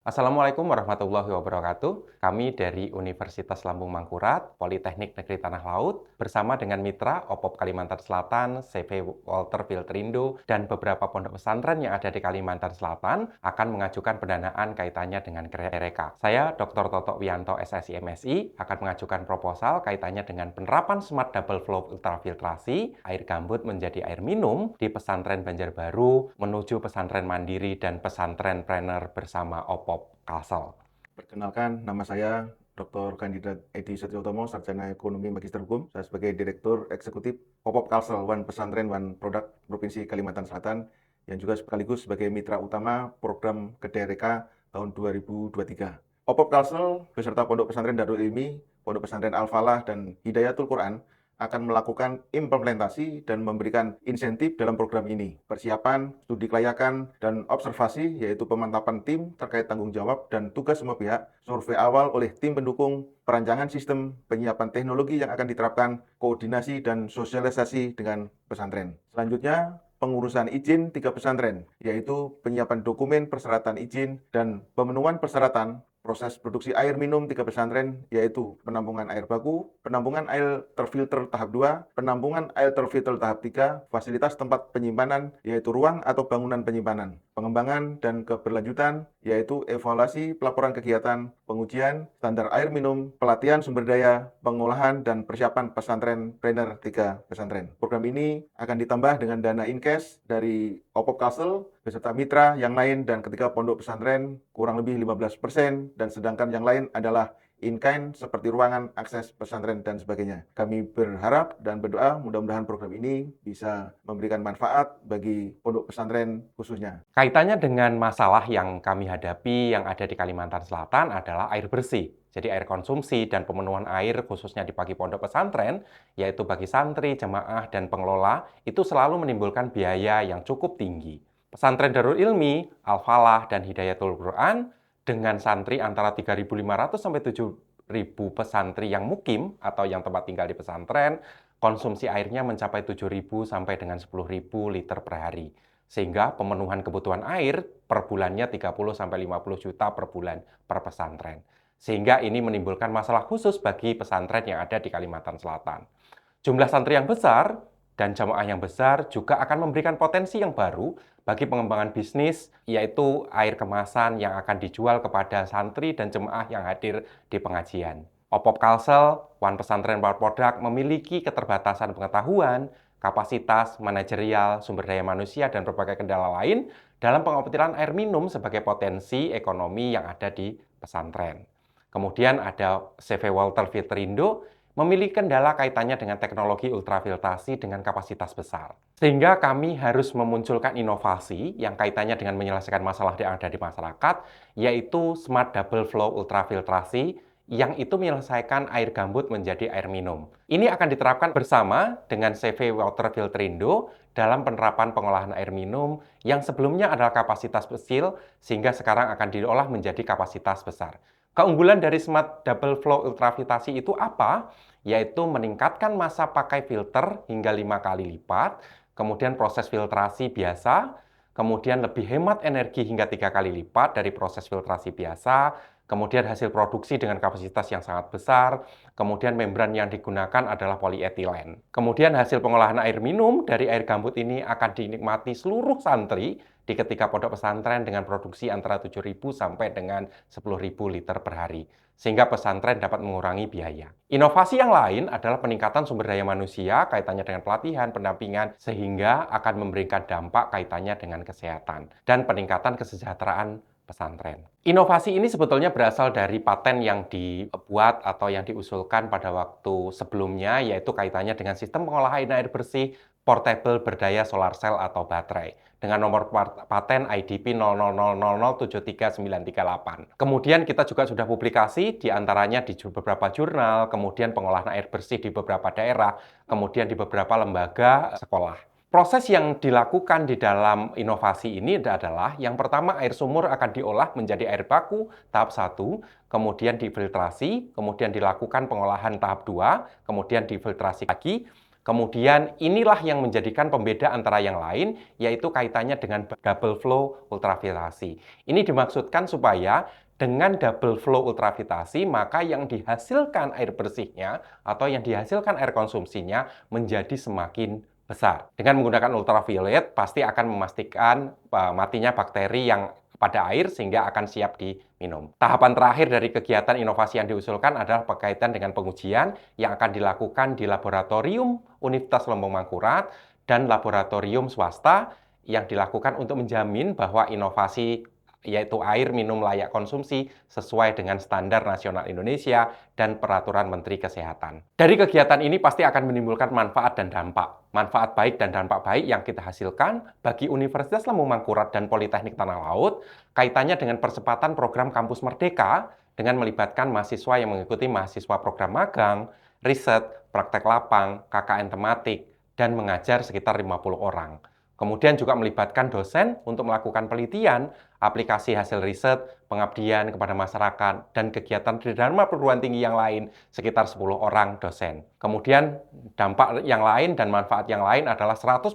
Assalamualaikum warahmatullahi wabarakatuh. Kami dari Universitas Lambung Mangkurat, Politeknik Negeri Tanah Laut, bersama dengan mitra OPOP Kalimantan Selatan, CV Walter Filtrindo, dan beberapa pondok pesantren yang ada di Kalimantan Selatan akan mengajukan pendanaan kaitannya dengan KRK. Saya, Dr. Toto Wianto, SSI MSI, akan mengajukan proposal kaitannya dengan penerapan Smart Double Flow Ultrafiltrasi, air gambut menjadi air minum di pesantren Banjarbaru menuju pesantren mandiri dan pesantren trainer bersama OPOP Kalsel. Perkenalkan, nama saya Dr. Kandidat Edi Setiotomo, Sarjana Ekonomi Magister Hukum. Saya sebagai Direktur Eksekutif Popop Kalsel, One Pesantren, One Product, Provinsi Kalimantan Selatan, yang juga sekaligus sebagai mitra utama program KDRK tahun 2023. Popop Kalsel beserta Pondok Pesantren Darul Ilmi, Pondok Pesantren Al-Falah, dan Hidayatul Quran akan melakukan implementasi dan memberikan insentif dalam program ini. Persiapan, studi kelayakan, dan observasi, yaitu pemantapan tim terkait tanggung jawab dan tugas semua pihak, survei awal oleh tim pendukung, perancangan sistem, penyiapan teknologi yang akan diterapkan, koordinasi dan sosialisasi dengan pesantren. Selanjutnya, pengurusan izin 3 pesantren, yaitu penyiapan dokumen persyaratan izin dan pemenuhan persyaratan proses produksi air minum 3 pesantren, yaitu penampungan air baku, penampungan air terfilter tahap 2, penampungan air terfilter tahap 3, fasilitas tempat penyimpanan, yaitu ruang atau bangunan penyimpanan, pengembangan dan keberlanjutan, yaitu evaluasi pelaporan kegiatan, pengujian, standar air minum, pelatihan sumber daya, pengolahan, dan persiapan pesantren trainer 3 pesantren. Program ini akan ditambah dengan dana in-cash dari OPOP Kalsel beserta mitra yang lain dan ketika pondok pesantren kurang lebih 15%, dan sedangkan yang lain adalah in-kind seperti ruangan, akses pesantren, dan sebagainya. Kami berharap dan berdoa mudah-mudahan program ini bisa memberikan manfaat bagi pondok pesantren khususnya. Kaitannya dengan masalah yang kami hadapi yang ada di Kalimantan Selatan adalah air bersih. Jadi air konsumsi dan pemenuhan air khususnya di bagi pondok pesantren, yaitu bagi santri, jemaah, dan pengelola, itu selalu menimbulkan biaya yang cukup tinggi. Pesantren Darul Ilmi, Al-Falah, dan Hidayatul Quran dengan santri antara 3.500 sampai 7.000 pesantri yang mukim atau yang tempat tinggal di pesantren, konsumsi airnya mencapai 7.000 sampai dengan 10.000 liter per hari. Sehingga pemenuhan kebutuhan air per bulannya 30 sampai 50 juta per bulan per pesantren. Sehingga ini menimbulkan masalah khusus bagi pesantren yang ada di Kalimantan Selatan. Jumlah santri yang besar dan jamaah yang besar juga akan memberikan potensi yang baru bagi pengembangan bisnis, yaitu air kemasan yang akan dijual kepada santri dan jemaah yang hadir di pengajian. OPOP Kalsel, One Pesantren One Product, memiliki keterbatasan pengetahuan, kapasitas, manajerial, sumber daya manusia, dan berbagai kendala lain dalam pengoptimalan air minum sebagai potensi ekonomi yang ada di pesantren. Kemudian ada CV Walter Filtrindo, memiliki kendala kaitannya dengan teknologi ultrafiltrasi dengan kapasitas besar. Sehingga kami harus memunculkan inovasi yang kaitannya dengan menyelesaikan masalah yang ada di masyarakat, yaitu Smart Double Flow Ultrafiltrasi, yang itu menyelesaikan air gambut menjadi air minum. Ini akan diterapkan bersama dengan CV Water Filtrindo dalam penerapan pengolahan air minum yang sebelumnya adalah kapasitas kecil, sehingga sekarang akan diolah menjadi kapasitas besar. Keunggulan dari Smart Double Flow Ultrafiltrasi itu apa? Yaitu meningkatkan masa pakai filter hingga 5 kali lipat, kemudian proses filtrasi biasa, kemudian lebih hemat energi hingga 3 kali lipat dari proses filtrasi biasa, kemudian hasil produksi dengan kapasitas yang sangat besar, kemudian membran yang digunakan adalah polietilen. Kemudian hasil pengolahan air minum dari air gambut ini akan dinikmati seluruh santri di ketika pondok pesantren dengan produksi antara 7.000 sampai dengan 10.000 liter per hari, sehingga pesantren dapat mengurangi biaya. Inovasi yang lain adalah peningkatan sumber daya manusia kaitannya dengan pelatihan, pendampingan, sehingga akan memberikan dampak kaitannya dengan kesehatan dan peningkatan kesejahteraan pesantren. Inovasi ini sebetulnya berasal dari paten yang dibuat atau yang diusulkan pada waktu sebelumnya, yaitu kaitannya dengan sistem pengolahan air bersih portable berdaya solar cell atau baterai dengan nomor paten IDP 0000073938. Kemudian kita juga sudah publikasi di antaranya di beberapa jurnal, kemudian pengolahan air bersih di beberapa daerah, kemudian di beberapa lembaga sekolah. Proses yang dilakukan di dalam inovasi ini adalah yang pertama air sumur akan diolah menjadi air baku tahap 1, kemudian difiltrasi, kemudian dilakukan pengolahan tahap 2, kemudian difiltrasi lagi, Kemudian inilah yang menjadikan pembeda antara yang lain, yaitu kaitannya dengan double flow ultrafiltrasi. Ini dimaksudkan supaya dengan double flow ultrafiltrasi, maka yang dihasilkan air bersihnya atau yang dihasilkan air konsumsinya menjadi semakin besar. Dengan menggunakan ultraviolet, pasti akan memastikan matinya bakteri yang pada air sehingga akan siap diminum. Tahapan terakhir dari kegiatan inovasi yang diusulkan adalah berkaitan dengan pengujian yang akan dilakukan di laboratorium Universitas Lembong Mangkurat dan laboratorium swasta yang dilakukan untuk menjamin bahwa inovasi yaitu air minum layak konsumsi sesuai dengan standar nasional Indonesia dan peraturan Menteri Kesehatan. Dari kegiatan ini pasti akan menimbulkan manfaat dan dampak. Manfaat baik dan dampak baik yang kita hasilkan bagi Universitas Lembong Mangkurat dan Politeknik Tanah Laut kaitannya dengan percepatan program Kampus Merdeka dengan melibatkan mahasiswa yang mengikuti mahasiswa program magang, riset, praktek lapang, KKN tematik, dan mengajar sekitar 50 orang. Kemudian juga melibatkan dosen untuk melakukan penelitian, aplikasi hasil riset, pengabdian kepada masyarakat, dan kegiatan tridharma perguruan tinggi yang lain sekitar 10 orang dosen. Kemudian dampak yang lain dan manfaat yang lain adalah 100%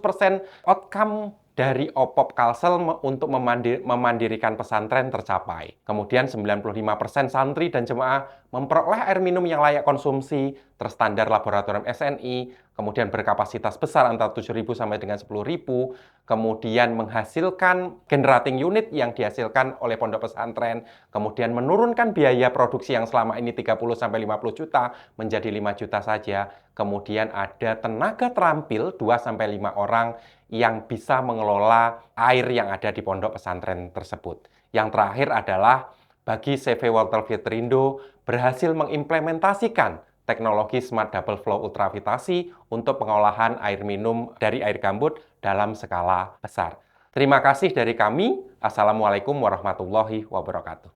outcome dari OPOP Kalsel untuk memandirikan pesantren tercapai. Kemudian 95% santri dan jemaah memperoleh air minum yang layak konsumsi, terstandar laboratorium SNI, kemudian berkapasitas besar antara 7.000 sampai dengan 10.000, kemudian menghasilkan generating unit yang dihasilkan oleh pondok pesantren, kemudian menurunkan biaya produksi yang selama ini 30 sampai 50 juta menjadi 5 juta saja, kemudian ada tenaga terampil 2 sampai 5 orang yang bisa mengelola air yang ada di pondok pesantren tersebut. Yang terakhir adalah bagi CV Water Filterindo berhasil mengimplementasikan teknologi Smart Double Flow Ultrafiltrasi untuk pengolahan air minum dari air gambut dalam skala besar. Terima kasih dari kami. Assalamualaikum warahmatullahi wabarakatuh.